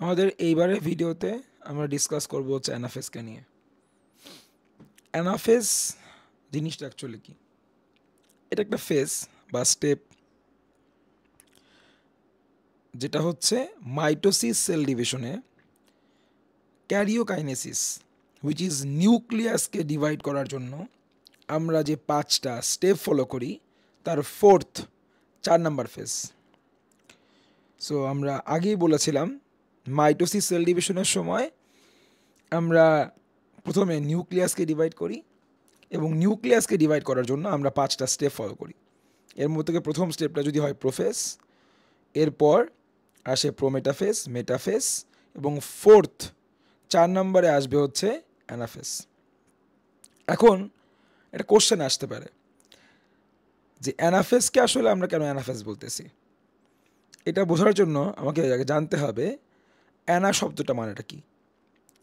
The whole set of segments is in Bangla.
আমাদের এইবারের ভিডিওতে আমরা ডিসকাস করব হচ্ছে অ্যানাফেজকে নিয়ে। অ্যানাফেজ জিনিসটা অ্যাকচুয়ালি কি? এটা একটা ফেজ বা স্টেপ যেটা হচ্ছে মাইটোসিস সেল ডিভিশনে ক্যারিওকাইনেসিস হুইচ ইজ নিউক্লিয়াসকে ডিভাইড করার জন্য আমরা যে 5টা স্টেপ ফলো করি তার 4 নাম্বার ফেজ। সো আমরা আগেই বলেছিলাম মাইটোসিস সেল ডিভিশনের সময় আমরা প্রথমে নিউক্লিয়াসকে ডিভাইড করি এবং নিউক্লিয়াসকে ডিভাইড করার জন্য আমরা 5টা স্টেপ ফলো করি। এর মধ্যে থেকে প্রথম স্টেপটা যদি হয় প্রোফেজ, এরপর আসে প্রোমেটাফেজ, মেটাফেজ এবং 4 নম্বরে আসবে হচ্ছে অ্যানাফেজ। এখন একটা কোশ্চেন আসতে পারে যে অ্যানাফেজকে আসলে আমরা কেন অ্যানাফেজ বলতেছি? এটা বোঝার জন্য আমাকে আগে জানতে হবে অ্যানা শব্দটা মানেটা কি।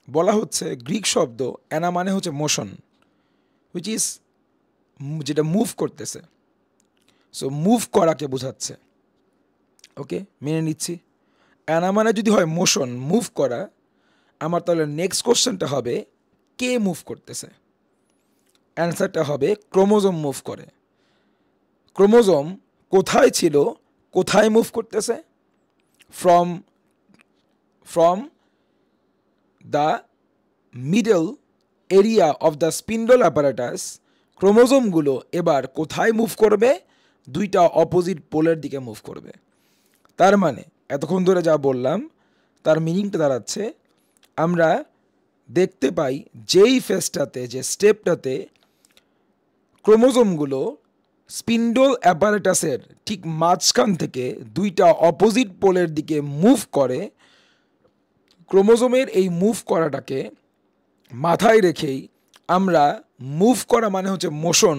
বলা হচ্ছে গ্রিক শব্দ অ্যানা মানে হচ্ছে মোশন, হুইচ ইজ যেটা মুভ করতেছে। সো মুভ করাকে বোঝাচ্ছে। ওকে, মেনে নিচ্ছি। অ্যানা মানে যদি হয় মোশন, মুভ করা, আমার তাহলে নেক্সট কোশ্চেনটা হবে কে মুভ করতেছে? অ্যান্সারটা হবে ক্রোমোজোম মুভ করে। ক্রোমোজোম কোথায় ছিল, কোথায় মুভ করতেছে? From the middle area of the spindle apparatus ক্রোমোজোমগুলো এবার কোথায় মুভ করবে? 2টা অপোজিট পোলের দিকে মুভ করবে। তার মানে এতক্ষণ ধরে যা বললাম তার মিনিংটা দাঁড়াচ্ছে আমরা দেখতে পাই যেই ফেজটাতে, যে স্টেপটাতে ক্রোমোজোমগুলো স্পিন্ডল অ্যাপারেটাসের ঠিক মাঝখান থেকে 2টা অপোজিট পোলের দিকে মুভ করে, ক্রোমোজোমের এই মুভ করাটাকে মাথায় রেখেই আমরা মুভ করা মানে হচ্ছে মোশন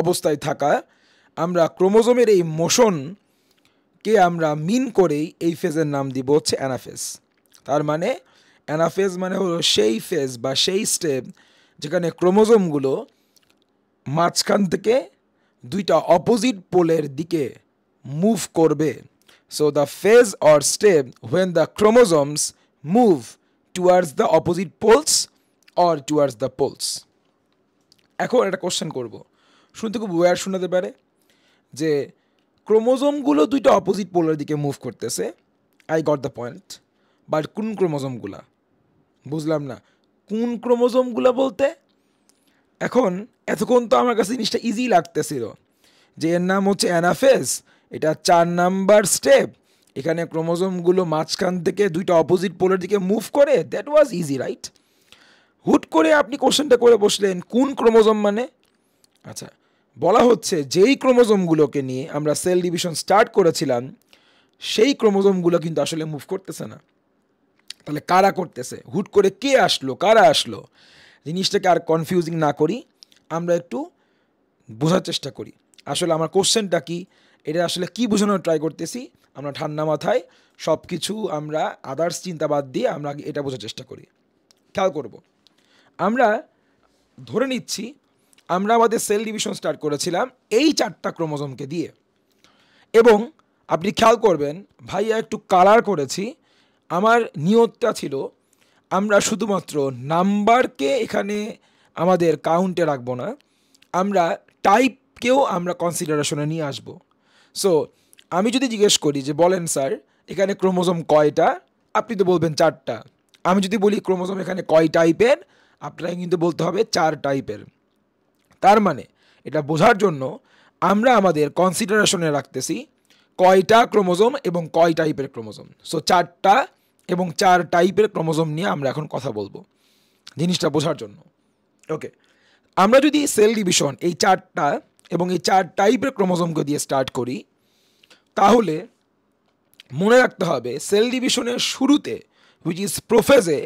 অবস্থায় থাকা, আমরা ক্রোমোজোমের এই মোশনকে আমরা মিন করেই এই ফেজের নাম দিব হচ্ছে অ্যানাফেজ। তার মানে অ্যানাফেজ মানে হলো সেই ফেজ বা সেই স্টেপ যেখানে ক্রোমোজোমগুলো মাঝখান থেকে 2টা অপোজিট পোলের দিকে মুভ করবে। So the phase or step when the chromosomes move towards the opposite poles or towards the poles. এখন একটা কোশ্চেন করব, শুনতে খুব ওয়ার শোনাতে পারে যে ক্রোমোজোমগুলো 2টা অপোজিট পোলের দিকে মুভ করতেছে। I got the point, but কোন ক্রোমোজোমগুলা? বুঝলাম না কোন ক্রোমোজোমগুলা বলতে। এখন এতক্ষণ তো আমার কাছে জিনিসটা ইজি লাগতেছিল যে এর নাম হচ্ছে অ্যানাফেজ, এটা 4 নাম্বার স্টেপ, এখানে ক্রোমোজোমগুলো মাঝখান থেকে 2টা অপোজিট পোলের দিকে মুভ করে, দ্যাট ওয়াজ ইজি, রাইট? হুট করে আপনি কোশ্চেনটা করে বসলেন কোন ক্রোমোজোম মানে? আচ্ছা, বলা হচ্ছে যেই ক্রোমোজোমগুলোকে নিয়ে আমরা সেল ডিভিশন স্টার্ট করেছিলাম সেই ক্রোমোজোমগুলো কিন্তু আসলে মুভ করতেছে না। তাহলে কারা করতেছে? হুট করে কে আসলো, কারা আসলো? জিনিসটাকে আর কনফিউজিং না করি, আমরা একটু বোঝার চেষ্টা করি আসলে আমার কোশ্চেনটা কি, এটা আসলে কি বোঝানোর ট্রাই করতেছি। আমরা ঠান্ডা মাথায় সব কিছু আমরা আদার্স চিন্তা বাদ দিয়ে আমরা এটা বোঝার চেষ্টা করি। খেয়াল করব, আমরা ধরে নিচ্ছি আমরা আমাদের সেল ডিভিশন স্টার্ট করেছিলাম এই 4টা ক্রোমোজোমকে দিয়ে, এবং আপনি খেয়াল করবেন ভাইয়া একটু কালার করেছি। আমার নিয়তটা ছিল আমরা শুধুমাত্র নাম্বারকে এখানে আমাদের কাউন্টে রাখবো না, আমরা টাইপকেও আমরা কনসিডারেশনে নিয়ে আসব। সো আমি যদি জিজ্ঞেস করি যে বলেন স্যার এখানে ক্রোমোজোম কয়টা, আপনি তো বলবেন 4টা। আমি যদি বলি ক্রোমোজোম এখানে কয় টাইপের, আপনাকে কিন্তু বলতে হবে 4 টাইপের। তার মানে এটা বোঝার জন্য আমরা আমাদের কনসিডারেশনে রাখতেছি কয়টা ক্রোমোজোম এবং কয় টাইপের ক্রোমোজোম। সো 4টা এবং 4 টাইপের ক্রোমোজোম নিয়ে আমরা এখন কথা বলবো জিনিসটা বোঝার জন্য। ওকে, আমরা যদি সেল ডিভিশন এই 4টা এবং এই 4 টাইপের ক্রোমোজোমকে দিয়ে স্টার্ট করি, তাহলে মনে রাখতে হবে সেল ডিভিশনের শুরুতে হুইচ ইজ প্রোফেজে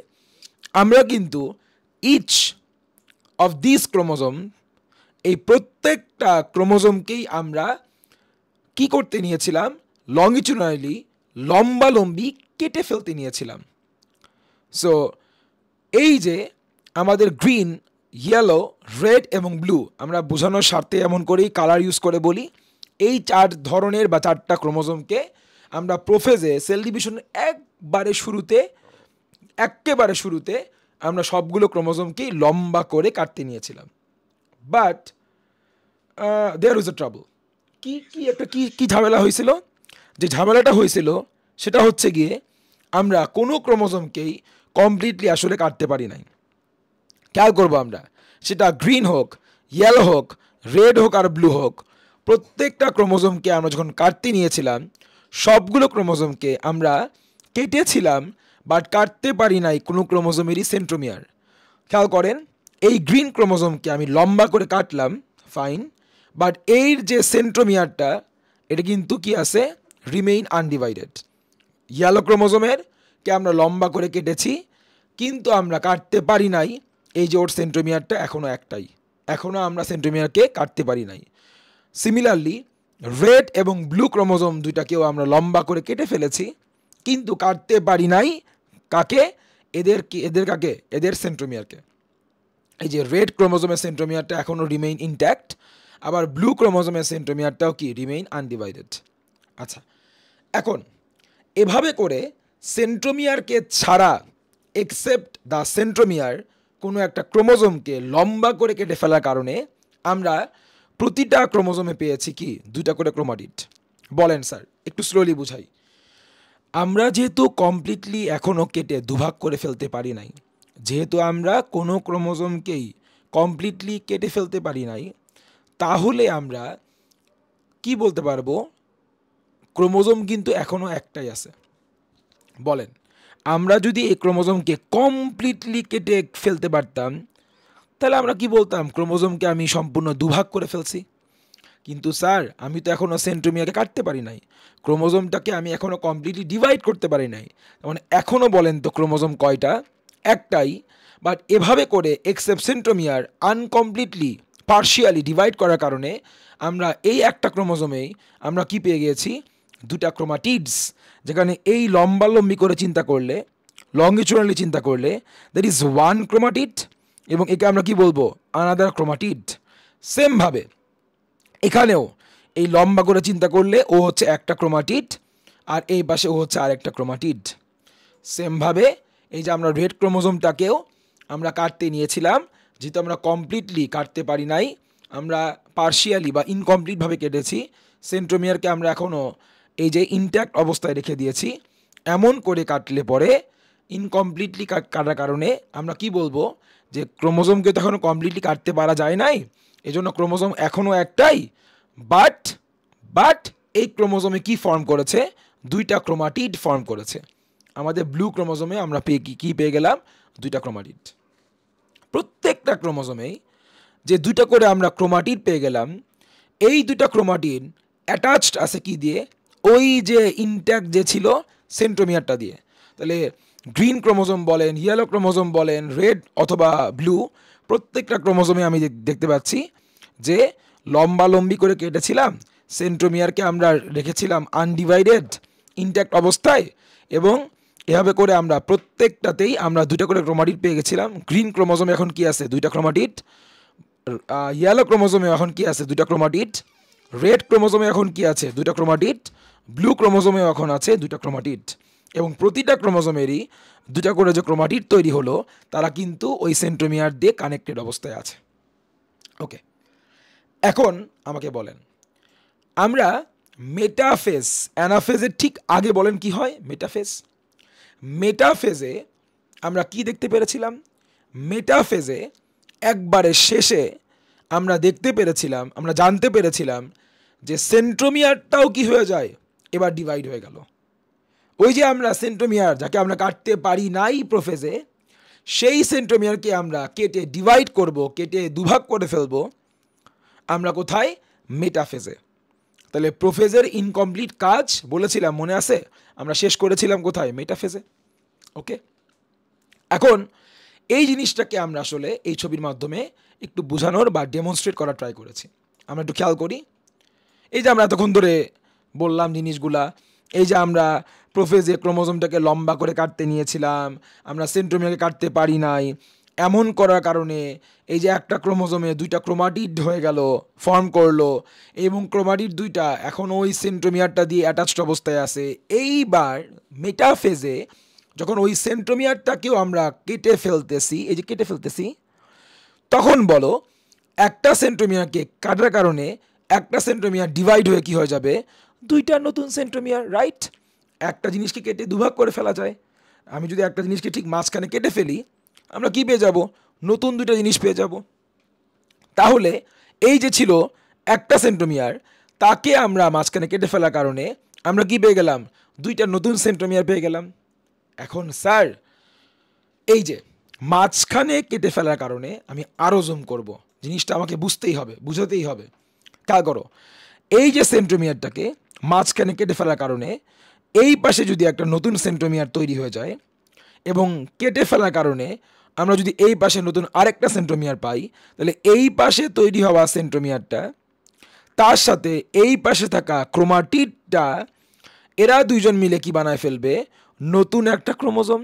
আমরা কিন্তু ইচ অফ দিস ক্রোমোজোম, এই প্রত্যেকটা ক্রোমোজোমকেই আমরা কি করতে নিয়েছিলাম? লংগিচুডালি, লম্বালম্বি কেটে ফেলতে নিয়েছিলাম। সো এই যে আমাদের গ্রিন, ইয়েলো, রেড এবং ব্লু, আমরা বোঝানোর স্বার্থে এমন করেই কালার ইউজ করে বলি, এই 4 ধরনের বা 4টা ক্রোমোজোমকে আমরা প্রোফেজে সেল ডিভিশন একেবারে শুরুতে আমরা সবগুলো ক্রোমোজোমকেই লম্বা করে কাটতে নিয়েছিলাম। But there is a trouble. কি ঝামেলা হয়েছিল? যে ঝামেলাটা হয়েছিল সেটা হচ্ছে গিয়ে আমরা কোনো ক্রোমোজোমকেই কমপ্লিটলি আসলে কাটতে পারি নাই। খেয়াল করবো আমরা, সেটা গ্রিন হোক, ইয়েলো হোক, রেড হোক আর ব্লু হোক, প্রত্যেকটা ক্রোমোজোমকে আমরা যখন কাটতে নিয়েছিলাম সবগুলো ক্রোমোজোমকে আমরা কেটেছিলাম, বাট কাটতে পারি নাই কোনো ক্রোমোজোমেরই সেন্ট্রোমিয়ার। খেয়াল করেন, এই গ্রিন ক্রোমোজোমকে আমি লম্বা করে কাটলাম, ফাইন, বাট এর যে সেন্ট্রোমিয়ারটা এটা কিন্তু কি আছে, রিমেইন আনডিভাইডেড। ইয়েলো ক্রোমোজোমের কে আমরা লম্বা করে কেটেছি, কিন্তু আমরা কাটতে পারি নাই এই যে ওর সেন্ট্রোমিয়ারটা এখনও একটাই, এখনও আমরা সেন্ট্রোমিয়ারকে কাটতে পারি নাই। সিমিলারলি রেড এবং ব্লু ক্রোমোজোম দুইটাকেও আমরা লম্বা করে কেটে ফেলেছি, কিন্তু কাটতে পারি নাই কাকে, এদের সেন্ট্রোমিয়ারকে। এই যে রেড ক্রোমোজোমের সেন্ট্রোমিয়ারটা এখনও রিমেইন ইনট্যাক্ট, আবার ব্লু ক্রোমোজোমের সেন্ট্রোমিয়ারটাও কি রিমেইন আনডিভাইডেড। আচ্ছা, এখন এভাবে করে সেন্ট্রোমিয়ারকে ছাড়া, এক্সেপ্ট দ্য সেন্ট্রোমিয়ার, কোনো একটা ক্রোমোজোমকে লম্বা করে কেটে ফেলার কারণে আমরা প্রতিটা ক্রোমোজোমে পেয়েছি কি, 2টা করে ক্রোমাটিড। বলেন স্যার, একটু স্লোলি বুঝাই। আমরা যেহেতু কমপ্লিটলি এখনও কেটে দুভাগ করে ফেলতে পারি নাই, যেহেতু আমরা কোনো ক্রোমোজোমকেই কমপ্লিটলি কেটে ফেলতে পারি নাই, তাহলে আমরা কি বলতে পারবো, ক্রোমোজোম কিন্তু এখনও একটাই আছে। বলেন, আমরা যদি এই ক্রোমোজোমকে কমপ্লিটলি কেটে ফেলতে পারতাম তাহলে আমরা কি বলতাম, ক্রোমোজোমকে আমি সম্পূর্ণ দুভাগ করে ফেলছি। কিন্তু স্যার, আমি তো এখনও সেন্ট্রোমিয়ারকে কাটতে পারি নাই, ক্রোমোজোমটাকে আমি এখনও কমপ্লিটলি ডিভাইড করতে পারি নাই, মানে এখনও বলেন তো ক্রোমোজোম কয়টা? একটাই। বাট এভাবে করে এক্সেপ্ট সেন্ট্রোমিয়ার আনকমপ্লিটলি পার্শিয়ালি ডিভাইড করার কারণে আমরা এই একটা ক্রোমোজোমেই আমরা কি পেয়ে গিয়েছি, 2টা ক্রোমাটিডস। যেখানে এই লম্বালম্বি করে চিন্তা করলে, লঙ্গিচুরালি চিন্তা করলে, দ্যাট ইজ 1 ক্রোমাটিড, এবং একে আমরা কি বলবো, আনাদার ক্রোমাটিড। সেমভাবে এখানেও এই লম্বা করে চিন্তা করলে ও হচ্ছে একটা ক্রোমাটিড, আর এই পাশে ও হচ্ছে আরেকটা ক্রোমাটিড। সেমভাবে এই যে আমরা রেড ক্রোমোজোমটাকেও আমরা কাটতে নিয়েছিলাম, যেহেতু আমরা কমপ্লিটলি কাটতে পারি নাই, আমরা পার্শিয়ালি বা ইনকমপ্লিটভাবে কেটেছি, সেন্ট্রোমিয়ারকে আমরা এখনও এই যে ইনট্যাক্ট অবস্থায় রেখে দিয়েছি। এমন করে কাটলে পরে ইনকমপ্লিটলি কাটার কারণে আমরা কি বলবো, যে ক্রোমোজোমকে তো এখনও কমপ্লিটলি কাটতে পারা যায় নাই, এজন্য ক্রোমোজোম এখনও একটাই। বাট এই ক্রোমোজোমে কি ফর্ম করেছে, 2টা ক্রোমাটিড ফর্ম করেছে। আমাদের ব্লু ক্রোমোজোমে আমরা কি পেয়ে গেলাম, 2টা ক্রোমাটিড। প্রত্যেকটা ক্রোমোজোমেই যে 2টা করে আমরা ক্রোমাটিড পেয়ে গেলাম, এই 2টা ক্রোমাটিড অ্যাটাচড আছে কি দিয়ে, ওই যে ইনট্যাক্ট যে ছিল সেন্ট্রোমিয়ারটা দিয়ে। তাহলে গ্রিন ক্রোমোজোম বলেন, ইয়েলো ক্রোমোজোম বলেন, রেড অথবা ব্লু, প্রত্যেকটা ক্রোমোজোমে আমি দেখতে পাচ্ছি যে লম্বালম্বি করে কেটেছিলাম, সেন্ট্রোমিয়ারকে আমরা রেখেছিলাম আনডিভাইডেড ইনট্যাক্ট অবস্থায়, এবং এভাবে করে আমরা প্রত্যেকটাতেই আমরা 2টা করে ক্রোমাটিড পেয়ে গেছিলাম। গ্রিন ক্রোমোজোমে এখন কি আছে, 2টা ক্রোমাটিড। ইয়েলো ক্রোমোজোমে এখন কি আছে, 2টা ক্রোমাটিড। রেড ক্রোমোজোমে এখন কি আছে, 2টা ক্রোমাটিড। ব্লু ক্রোমোজোমে এখন আছে 2টা ক্রোমাটিড। এবং প্রতিটা ক্রোমোজোমেরই 2টা করে যে ক্রোমাটিড তৈরি হলো, তারা কিন্তু ওই সেন্ট্রোমিয়ার দিয়ে কানেক্টেড অবস্থায় আছে। ওকে, এখন আমাকে বলেন, আমরা মেটাফেজ, অ্যানাফেজের ঠিক আগে বলেন কি হয়, মেটাফেজে আমরা কি দেখতে পেরেছিলাম, মেটাফেজে একবারে শেষে আমরা দেখতে পেরেছিলাম, আমরা জানতে পেরেছিলাম যে সেন্ট্রোমিয়ারটাও কি হয়ে যায়, এবার ডিভাইড হয়ে গেল। ওই যে আমরা সেন্ট্রোমিয়ার যাকে আমরা কাটতে পারি নাই প্রোফেজে, সেই সেন্ট্রোমিয়ারকে আমরা কেটে ডিভাইড করব, কেটে দুভাগ করে ফেলবো আমরা কোথায়, মেটাফেজে। তাহলে প্রোফেজের ইনকমপ্লিট কাজ বলেছিলাম, মনে আছে, আমরা শেষ করেছিলাম কোথায়, মেটাফেজে। ওকে, এখন এই জিনিসটাকে আমরা আসলে এই ছবির মাধ্যমে একটু বোঝানোর বা ডেমনস্ট্রেট করার ট্রাই করেছি। আমরা একটু খেয়াল করি, এই যে আমরা এতক্ষণ ধরে বললাম জিনিসগুলা, এই যে আমরা প্রোফেজে ক্রোমোজোমটাকে লম্বা করে কাটতে নিয়েছিলাম, আমরা সেন্ট্রোমিয়ারকে কাটতে পারি নাই, এমন করার কারণে এই যে একটা ক্রোমোজোমে দুইটা ক্রোমাটিড হয়ে গেল, ফর্ম করলো, এবং ক্রোমাটিড দুইটা এখন ওই সেন্ট্রোমিয়ারটা দিয়ে অ্যাটাচড অবস্থায় আছে। এইবার মেটাফেজে যখন ওই সেন্ট্রোমিয়ারটাকেও আমরা কেটে ফেলতেছি, এই যে কেটে ফেলতেছি, তখন বলো একটা সেন্ট্রোমিয়ারকে কাটার কারণে একটা সেন্ট্রোমিয়ার ডিভাইড হয়ে কি হয়ে যাবে, দুইটা নতুন সেন্ট্রোমিয়ার, রাইট? একটা জিনিসকে কেটে দুভাগ করে ফেলা যায়। আমি যদি একটা জিনিসকে ঠিক মাঝখানে কেটে ফেলি, আমরা কি পেয়ে যাব, নতুন দুইটা জিনিস পেয়ে যাব। তাহলে এই যে ছিল একটা সেন্ট্রোমিয়ার, তাকে আমরা মাঝখানে কেটে ফেলার কারণে আমরা কি পেয়ে গেলাম, দুইটা নতুন সেন্ট্রোমিয়ার পেয়ে গেলাম। এখন স্যার এই যে মাঝখানে কেটে ফেলার কারণে আমি আরও জুম করব, জিনিসটা আমাকে বুঝতেই হবে, বুঝাতেই হবে। খেয়াল করো, এই যে সেন্ট্রোমিয়ারটাকে মাঝখানে কেটে ফেলার কারণে এই পাশে যদি একটা নতুন সেন্ট্রোমিয়ার তৈরি হয়ে যায়, এবং কেটে ফেলার কারণে আমরা যদি এই পাশে নতুন আরেকটা সেন্ট্রোমিয়ার পাই, তাহলে এই পাশে তৈরি হওয়া সেন্ট্রোমিয়ারটা তার সাথে এই পাশে থাকা ক্রোমাটিডটা, এরা দুইজন মিলে কি বানায় ফেলবে, নতুন একটা ক্রোমোজোম।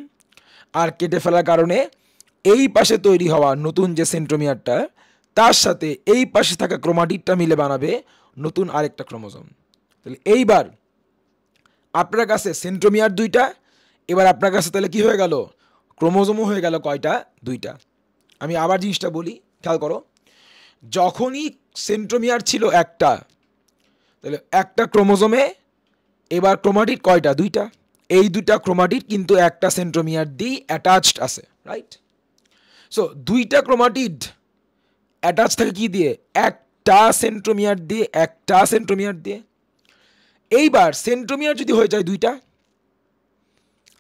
আর কেটে ফেলার কারণে এই পাশে তৈরি হওয়া নতুন যে সেন্ট্রোমিয়ারটা, তার সাথে এই পাশে থাকা ক্রোমাটিডটা মিলে বানাবে নতুন আরেকটা ক্রোমোজোম। তাহলে এইবার আপনার কাছে সেন্ট্রোমিয়ার দুইটা, এবার আপনার কাছে তাহলে কি হয়ে গেল, ক্রোমোজোমও হয়ে গেল কয়টা, দুইটা। আমি আবার জিনিসটা বলি, খেয়াল করো, যখনই সেন্ট্রোমিয়ার ছিল একটা, তাহলে একটা ক্রোমোজোমে এবার ক্রোমাটিড কয়টা, দুইটা। এই দুইটা ক্রোমাটিড কিন্তু একটা সেন্ট্রোমিয়ার দিয়ে অ্যাটাচড আছে, রাইট? সো দুইটা ক্রোমাটিড অ্যাটাচ থাকে কি দিয়ে, একটা সেন্ট্রোমিয়ার দিয়ে, একটা সেন্ট্রোমিয়ার দিয়ে। এইবার সেন্ট্রোমিয়ার যদি হয়ে যায় দুইটা,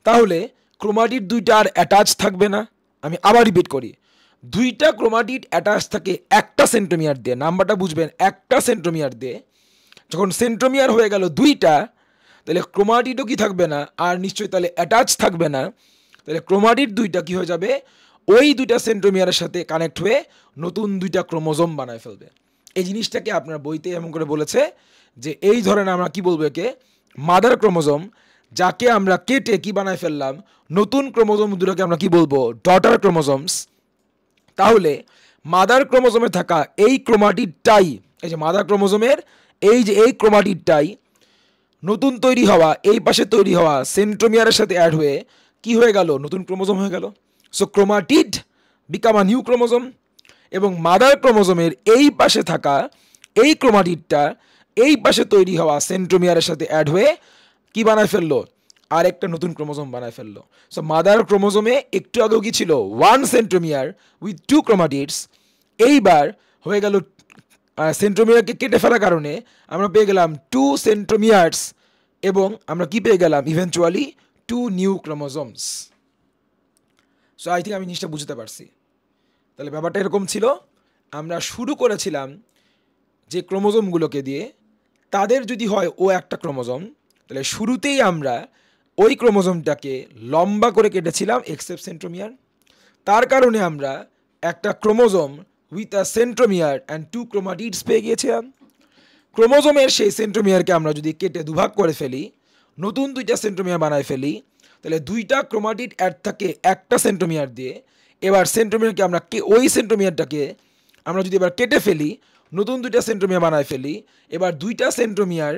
তাহলে ক্রোমাটিড দুইটা আর অ্যাটাচ থাকবে না। আমি আবার রিপিট করি, দুইটা ক্রোমাটিড অ্যাটাচ থাকে একটা সেন্ট্রোমিয়ার দিয়ে, নাম্বারটা বুঝবেন, একটা সেন্ট্রোমিয়ার দিয়ে। যখন সেন্ট্রোমিয়ার হয়ে গেল দুইটা, তাহলে ক্রোমাটিডও কি থাকবে না, আর নিশ্চয়ই তাহলে অ্যাটাচ থাকবে না। তাহলে ক্রোমাটিড দুইটা কি হয়ে যাবে, ওই দুইটা সেন্ট্রোমিয়ারের সাথে কানেক্ট হয়ে নতুন দুইটা ক্রোমোজোম বানায় ফেলবে। এই জিনিসটাকে আপনার বইতে এমন করে বলেছে যে এই ধরনের আমরা কি বলবো, একে মাদার ক্রোমোজোম, যাকে আমরা কেটে কি বানায় ফেললাম, নতুন ক্রোমোজোম দুটোকে আমরা কি বলবো, ডটার ক্রোমোজোমস। তাহলে মাদার ক্রোমোজোমে থাকা এই ক্রোমাটিডটাই, এই যে মাদার ক্রোমোজোমের এই যে এই ক্রোমাটিডটাই নতুন তৈরি হওয়া, এই পাশে তৈরি হওয়া সেন্ট্রোমিয়ারের সাথে অ্যাড হয়ে কি হয়ে গেল, নতুন ক্রোমোজোম হয়ে গেল। So chromatid become a new chromosome, এবং মাদার ক্রোমোজোমের এই পাশে থাকা এই ক্রোমাটিডটা এই পাশে তৈরি হওয়া সেন্ট্রোমিয়ারের সাথে অ্যাড হয়ে কি বানায় ফেললো, আর একটা নতুন ক্রোমোজোম বানায় ফেললো। সো মাদার ক্রোমোজোমে একটু আগেও কি ছিল, ওয়ান সেন্ট্রোমিয়ার উইথ টু ক্রোমাটিডস। এইবার হয়ে গেল সেন্ট্রোমিয়ারকে কেটে ফেলার কারণে আমরা পেয়ে গেলাম টু সেন্ট্রোমিয়ার্স, এবং আমরা কি পেয়ে গেলাম, eventually two new chromosomes. So I think আমি জিনিসটা বুঝতে পারছি। তাহলে ব্যাপারটা এরকম ছিল, আমরা শুরু করেছিলাম যে ক্রোমোজোমগুলোকে দিয়ে, তাদের যদি হয় ও একটা ক্রোমোজোম, তাহলে শুরুতেই আমরা ওই ক্রোমোজোমটাকে লম্বা করে কেটেছিলাম এক্সেপ্ট সেন্ট্রোমিয়ার। তার কারণে আমরা একটা chromosome with a centromere and two chromatids পেয়ে গিয়েছিলাম। ক্রোমোজোমের সেই সেন্ট্রোমিয়ারকে আমরা যদি কেটে দুভাগ করে ফেলি, নতুন দুইটা সেন্ট্রোমিয়ার বানায় ফেলি, তাহলে দুইটা ক্রোমাটিড অ্যাড থাকে একটা সেন্ট্রোমিয়ার দিয়ে। এবার সেন্ট্রোমিয়ারকে আমরা ওই সেন্ট্রোমিয়ারটাকে আমরা যদি এবার কেটে ফেলি, নতুন দুইটা সেন্ট্রোমিয়ার বানায় ফেলি, এবার দুইটা সেন্ট্রোমিয়ার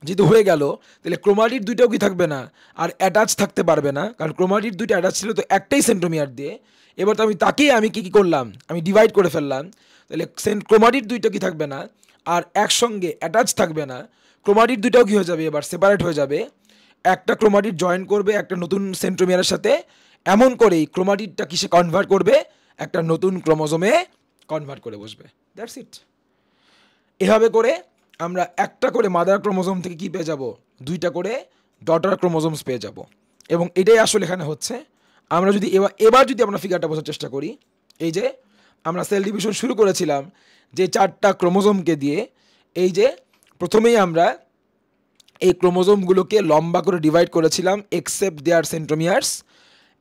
যেহেতু হয়ে গেল, তাহলে ক্রোমাটিড দুইটাও কি থাকবে না, আর অ্যাটাচ থাকতে পারবে না, কারণ ক্রোমাটিড দুইটা অ্যাটাচ ছিল তো একটাই সেন্ট্রোমিয়ার দিয়ে। এবার তো আমি কি করলাম, আমি ডিভাইড করে ফেললাম, তাহলে ক্রোমাটিড দুইটা কি থাকবে না, আর একসঙ্গে অ্যাটাচ থাকবে না। ক্রোমাটিড দুইটাও কি হয়ে যাবে, এবার সেপারেট হয়ে যাবে। একটা ক্রোমাটিড জয়েন করবে একটা নতুন সেন্ট্রোমিয়ারের সাথে, এমন করেই ক্রোমাটিডটা কিসে কনভার্ট করবে, একটা নতুন ক্রোমোজোমে কনভার্ট করে বসবে। That's it. এভাবে করে আমরা একটা করে মাদার ক্রোমোজোম থেকে কি পেয়ে যাব, দুইটা করে ডটার ক্রোমোজোমস পেয়ে যাব। এবং এটাই আসলে এখানে হচ্ছে। আমরা যদি এবার যদি আমরা ফিগারটা বোঝার চেষ্টা করি, এই যে আমরা সেল ডিভিশন শুরু করেছিলাম যে চারটা ক্রোমোজোমকে দিয়ে, এই যে প্রথমেই আমরা এই ক্রোমোজোমগুলোকে লম্বা করে ডিভাইড করেছিলাম এক্সেপ্ট দেয়ার সেন্ট্রোমিয়ার্স।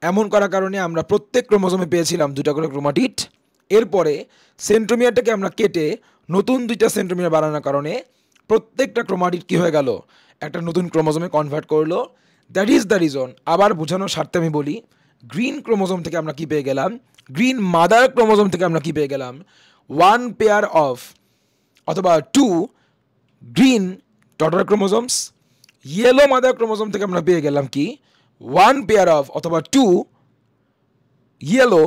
এমন করার কারণে আমরা প্রত্যেক ক্রোমোজোমে পেয়েছিলাম দুটা করে ক্রোমাটিড। এরপরে সেন্ট্রোমিয়ারটাকে আমরা কেটে নতুন দুইটা সেন্ট্রোমিয়ার বানানোর কারণে প্রত্যেকটা ক্রোমাটিড কী হয়ে গেল, একটা নতুন ক্রোমোজোমে কনভার্ট করলো। That is the reason. আবার বোঝানোর স্বার্থে আমি বলি, গ্রিন ক্রোমোজোম থেকে আমরা কি পেয়ে গেলাম, গ্রিন মাদার ক্রোমোজোম থেকে আমরা কি পেয়ে গেলাম, 1 পেয়ার অফ অথবা 2 green daughter chromosomes. Yellow mother chromosome থেকে আমরা পেয়ে গেলাম কি, 1 পেয়ার অফ অথবা 2 ইয়েলো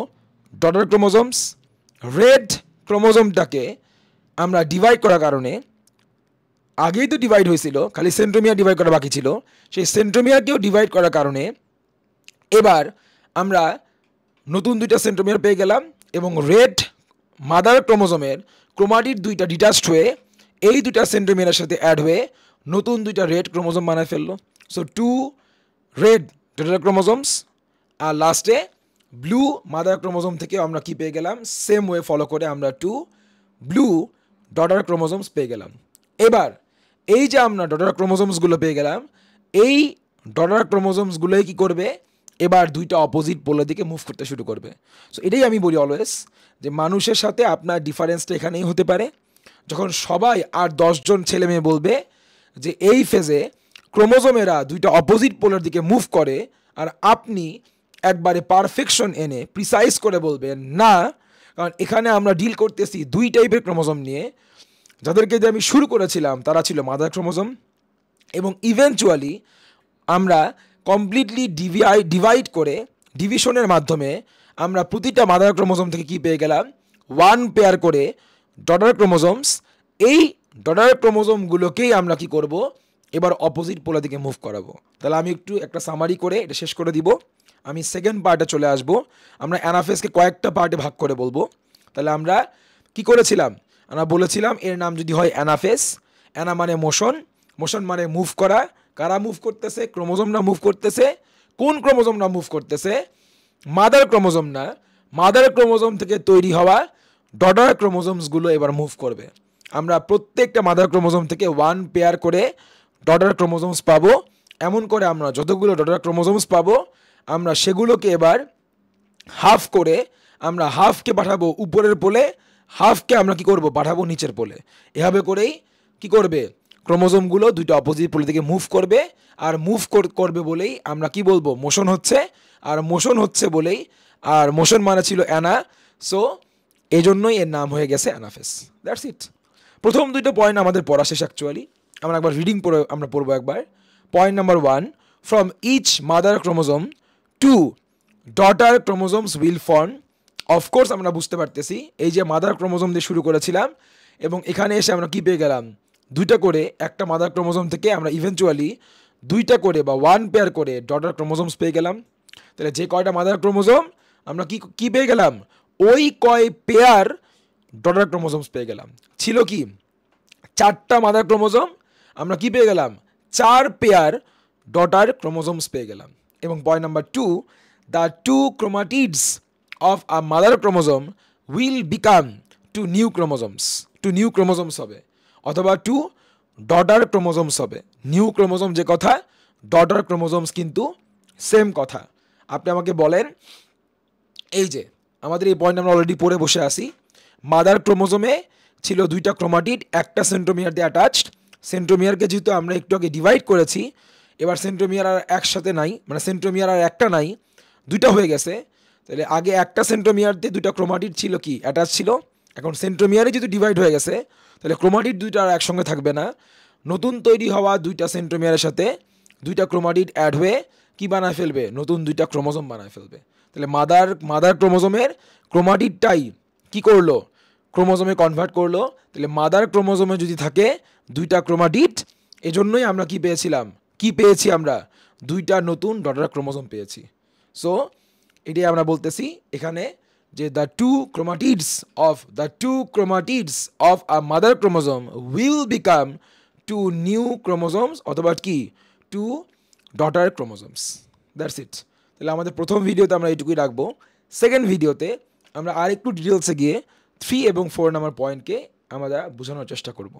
ডটার ক্রোমোজোমস। রেড ক্রোমোজোমটাকে আমরা ডিভাইড করার কারণে, আগেই তো ডিভাইড হয়েছিল, খালি সেন্ট্রোমিয়ার ডিভাইড করা বাকি ছিল, সেই সেন্ট্রোমিয়ারকেও ডিভাইড করার কারণে এবার আমরা নতুন 2টা সেন্ট্রোমিয়ার পেয়ে গেলাম এবং রেড মাদার ক্রোমোজোমের ক্রোমাটিড 2টা ডিটাচড হয়ে এই 2টা সেন্ট্রোমিয়ারের সাথে অ্যাড হয়ে নতুন 2টা রেড ক্রোমোজোম বানায় ফেললো। সো 2 রেড ডটার ক্রোমোজোমস, আর লাস্টে ব্লু মাদার ক্রোমোজোম থেকে আমরা কি পেয়ে গেলাম, সেম ওয়ে ফলো করে আমরা 2 ব্লু ডটার ক্রোমোজোমস পেয়ে গেলাম। এবার এই যে আমরা ডটার ক্রোমোজোমসগুলো পেয়ে গেলাম, এই ডটার ক্রোমোজোমসগুলোই কি করবে, এবার 2টা অপোজিট পোলের দিকে মুভ করতে শুরু করবে। সো এটাই আমি বলি অলওয়েজ, যে মানুষের সাথে আপনার ডিফারেন্সটা এখানেই হতে পারে, যখন সবাই আর 10 জন ছেলে মেয়ে বলবে যে এই ফেজে ক্রোমোজোমেরা 2টা অপোজিট পোলের দিকে মুভ করে, আর আপনি একবারে পারফেকশন এনে প্রিসাইজ করে বলবেন না, কারণ এখানে আমরা ডিল করতেছি 2 টাইপের ক্রোমোজোম নিয়ে। যাদেরকে যে আমি শুরু করেছিলাম তারা ছিল মাদার ক্রোমোজোম, এবং ইভেনচুয়ালি আমরা কমপ্লিটলি ডিভাইড করে ডিভিশনের মাধ্যমে আমরা প্রতিটা মাদার ক্রোমোজোম থেকে কি পেয়ে গেলাম, 1 পেয়ার করে ডটার ক্রোমোজোমস। এই ডটার ক্রোমোজোমগুলোকেই আমরা কি করব, এবার অপোজিট পোলার দিকে মুভ করাবো। তাহলে আমি একটু একটা সামারি করে এটা শেষ করে দিব, আমি সেকেন্ড পার্টে চলে আসব। আমরা অ্যানাফেজকে কয়েকটা পার্টে ভাগ করে বলবো। তাহলে আমরা কি করেছিলাম, আমরা বলেছিলাম এর নাম যদি হয় অ্যানাফেজ, অ্যানা মানে মোশন, মোশন মানে মুভ করা। কারা মুভ করতেছে, ক্রোমোজোমরা মুভ করতেছে। কোন ক্রোমোজোমরা মুভ করতেছে, মাদার ক্রোমোজোম না, মাদার ক্রোমোজোম থেকে তৈরি হওয়া ডটার ক্রোমোজোমসগুলো এবার মুভ করবে। আমরা প্রত্যেকটা মাদার ক্রোমোজোম থেকে 1 পেয়ার করে ডটার ক্রোমোজোমস পাবো। এমন করে আমরা যতগুলো ডটার ক্রোমোজোমস পাবো, আমরা সেগুলোকে এবার হাফ করে, আমরা হাফকে পাঠাবো উপরের পোলে, হাফকে আমরা কি করব, পাঠাবো নিচের পোলে। এভাবে করেই কি করবে, ক্রোমোজোমগুলো 2টা অপোজিট পোলের দিকে মুভ করবে। আর মুভ করবে বলেই আমরা কি বলবো, মোশন হচ্ছে। আর মোশন হচ্ছে বলেই, আর মোশন মানে ছিল অ্যানা, সো এই জন্যই এর নাম হয়ে গেছে অ্যানাফেস। That's it. প্রথম 2টা পয়েন্ট আমাদের পড়া শেষ অ্যাকচুয়ালি। আমরা একবার রিডিং পড়ে আমরা পড়বো একবার। Point number 1, from each mother chromosome 2 daughter chromosomes will form. Of course আমরা বুঝতে পারতেছি এই যে মাদার ক্রোমোজোম দিয়ে শুরু করেছিলাম, এবং এখানে এসে আমরা কি পেয়ে গেলাম, 2টা করে একটা মাদার ক্রোমোজোম থেকে আমরা ইভেনচুয়ালি 2টা করে বা 1 পেয়ার করে ডটার ক্রোমোজোমস পেয়ে গেলাম। তাহলে যে কয়টা মাদার ক্রোমোজোম, আমরা কি পেয়ে গেলাম, ওই কয় পেয়ার ডটার ক্রোমোজোমস পেয়ে গেলাম। ছিল কি 4টা মাদার ক্রোমোজোম, আমরা কি পেয়ে গেলাম, 4 পেয়ার ডটার ক্রোমোজোমস পেয়ে গেলাম। এবং point number 2, the 2 chromatids of a mother chromosome will become 2 new chromosomes. 2 new chromosomes হবে, অথবা 2 ডটার ক্রোমোজোমস হবে। নিউ ক্রোমোজোম যে কথা, ডটার ক্রোমোজোমস কিন্তু সেম কথা। আপনি আমাকে বলেন, এই যে আমাদের এই পয়েন্ট আমরা অলরেডি পড়ে বসে আসি, মাদার ক্রোমোজোমে ছিল 2টা ক্রোমাটিড, একটা সেন্ট্রোমিয়ার দিয়ে অ্যাটাচড। সেন্ট্রোমিয়ারকে যেহেতু আমরা একটু আগে ডিভাইড করেছি, এবার সেন্ট্রোমিয়ার আর একসাথে নাই, মানে সেন্ট্রোমিয়ার আর একটা নাই, 2টা হয়ে গেছে। তাহলে আগে একটা সেন্ট্রোমিয়ার দিয়ে 2টা ক্রোমাটিড ছিল কি অ্যাটাচ ছিল, এখন সেন্ট্রোমিয়ারে যেহেতু ডিভাইড হয়ে গেছে, তাহলে ক্রোমাটিড 2টা আর একসঙ্গে থাকবে না। নতুন তৈরি হওয়া 2টা সেন্ট্রোমিয়ারের সাথে 2টা ক্রোমাটিড অ্যাড হয়ে কি বানায় ফেলবে, নতুন 2টা ক্রোমোজোম বানায় ফেলবে। তাহলে মাদার ক্রোমোজোমের ক্রোমাটিডটাই কি করলো, ক্রোমোজোমে কনভার্ট করলো। তাহলে মাদার ক্রোমোজোমে যদি থাকে 2টা ক্রোমাটিড, এজন্যই আমরা কি পেয়েছি আমরা 2টা নতুন ডটার ক্রোমোজোম পেয়েছি। সো এটাই আমরা বলতেছি এখানে যে the two chromatids of a mother chromosome will become 2 new chromosomes, অথবা কি 2 ডটার ক্রোমোজোমস। That's it. তাহলে আমাদের প্রথম ভিডিওতে আমরা এইটুকুই রাখবো। সেকেন্ড ভিডিওতে আমরা আর একটু ডিটেলসে গিয়ে 3 এবং 4 নাম্বার পয়েন্টকে আমরা বোঝানোর চেষ্টা করব।